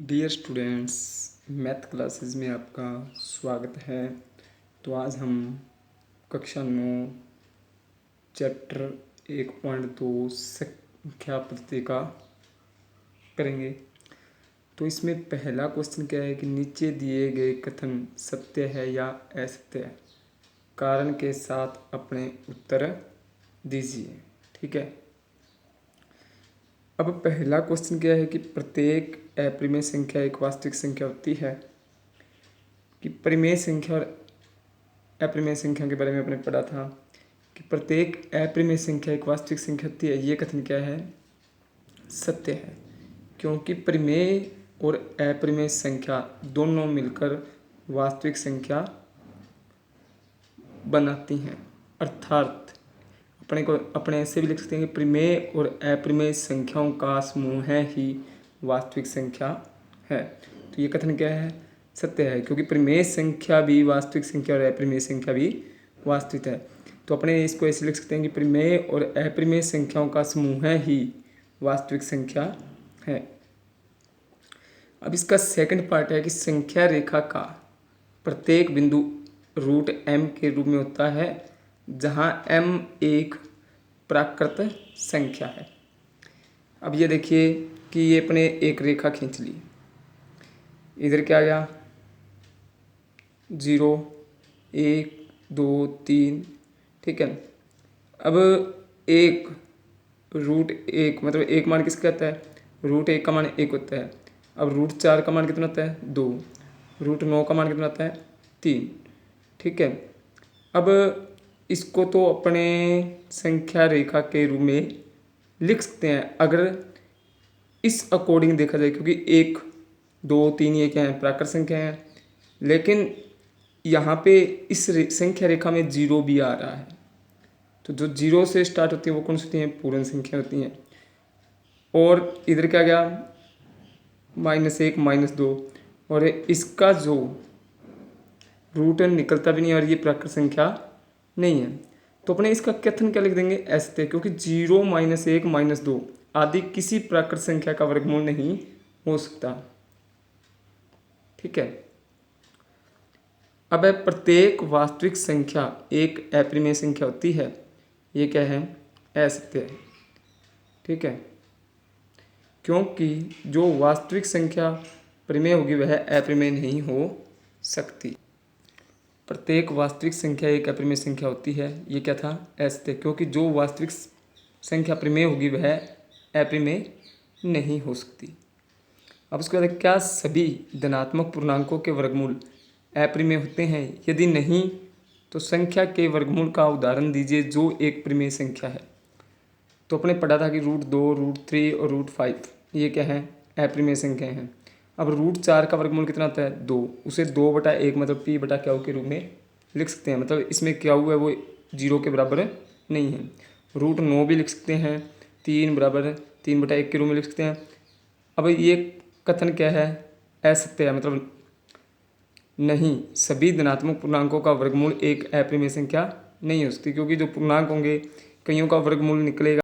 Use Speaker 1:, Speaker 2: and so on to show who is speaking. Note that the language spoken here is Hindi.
Speaker 1: डियर स्टूडेंट्स, मैथ क्लासेस में आपका स्वागत है। तो आज हम कक्षा 9 चैप्टर 1.2 संख्या पत्रिका करेंगे। तो इसमें पहला क्वेश्चन क्या है कि नीचे दिए गए कथन सत्य है या असत्य है, कारण के साथ अपने उत्तर दीजिए। ठीक है। अब पहला क्वेश्चन क्या है कि प्रत्येक अप्रिमेय संख्या एक वास्तविक संख्या होती है। कि परिमेय संख्या और अप्रिमेय संख्या के बारे में आपने पढ़ा था कि प्रत्येक अप्रिमेय संख्या एक वास्तविक संख्या होती है। ये कथन क्या है? सत्य है, क्योंकि परिमेय और अप्रिमेय संख्या दोनों मिलकर वास्तविक संख्या बनाती हैं। अर्थात अपने ऐसे भी लिख सकते हैं कि परिमेय और अप्रिमेय संख्याओं का समूह ही वास्तविक संख्या है। तो ये कथन क्या है? सत्य है, क्योंकि परिमेय संख्या भी वास्तविक संख्या और अप्रिमेय संख्या भी वास्तविक है। तो अपने इसको ऐसे लिख सकते हैं कि परिमेय और अप्रिमेय संख्याओं का समूह ही वास्तविक संख्या है। अब इसका सेकंड पार्ट है कि संख्या रेखा का प्रत्येक बिंदु रूट m के रूप में होता है, जहां m एक प्राकृत संख्या है। अब ये देखिए कि ये अपने एक रेखा खींच ली। इधर क्या आ गया? 0 1 2 3। ठीक है। अब एक रूट एक मतलब एक मान किसका आता है? रूट एक का मान एक होता है। अब रूट 4 का मान कितना होता है? 2। रूट 9 का मान कितना आता है? 3। ठीक है। अब इसको तो अपने संख्या रेखा के रूप में लिख सकते हैं अगर इस अकॉर्डिंग देखा जाए, क्योंकि 1 2 3 ये क्या है? प्राकृत संख्या है। लेकिन यहाँ पे इस संख्या रेखा में 0 भी आ रहा है। तो जो 0 से स्टार्ट होती है वो कौन सी होती हैं? पूर्ण संख्या होती हैं। और इधर क्या गया? -1 -2, और इसका जो रूट निकलता भी नहीं और ये प्राकृत संख्या नहीं है। तो अपने इसका कथन क्या लिख देंगे? ऐसे, क्योंकि 0 -1 -2 आदि किसी प्राकृत संख्या का वर्गमूल नहीं हो सकता। ठीक है। अब प्रत्येक वास्तविक संख्या एक अप्रिमेय संख्या होती है। ये क्या है? असत्य है। ठीक है, क्योंकि जो वास्तविक संख्या परिमेय होगी वह अप्रिमेय नहीं हो सकती। प्रत्येक वास्तविक संख्या एक अप्रिमेय संख्या होती है। ये क्या था? असत्य, क्योंकि जो वास्तविक संख्या परिमेय होगी वह अप्रिमेय नहीं हो सकती। अब उसके बाद क्या सभी धनात्मक पूर्णांकों के वर्गमूल अप्रिमेय होते हैं? यदि नहीं तो संख्या के वर्गमूल का उदाहरण दीजिए जो एक परिमेय संख्या है। तो अपने पढ़ा था कि √2, √3 और √5 ये क्या है? अप्रिमेय संख्या हैं। अब √4 का वर्गमूल कितना आता है? 2। उसे 2/1 मतलब p/q के रूप में लिख सकते हैं। मतलब इसमें क्या हुआ है? वो 0 के बराबर नहीं है। √9 भी लिख सकते हैं, 3 बराबर 3/1 के रूप में लिख सकते हैं। अब ये कथन क्या है? असत्य है, मतलब नहीं, सभी धनात्मक पूर्णांकों का वर्गमूल एक अप्रिमेय संख्या नहीं हो सकती, क्योंकि जो पूर्णांक होंगे कईयों का वर्गमूल निकलेगा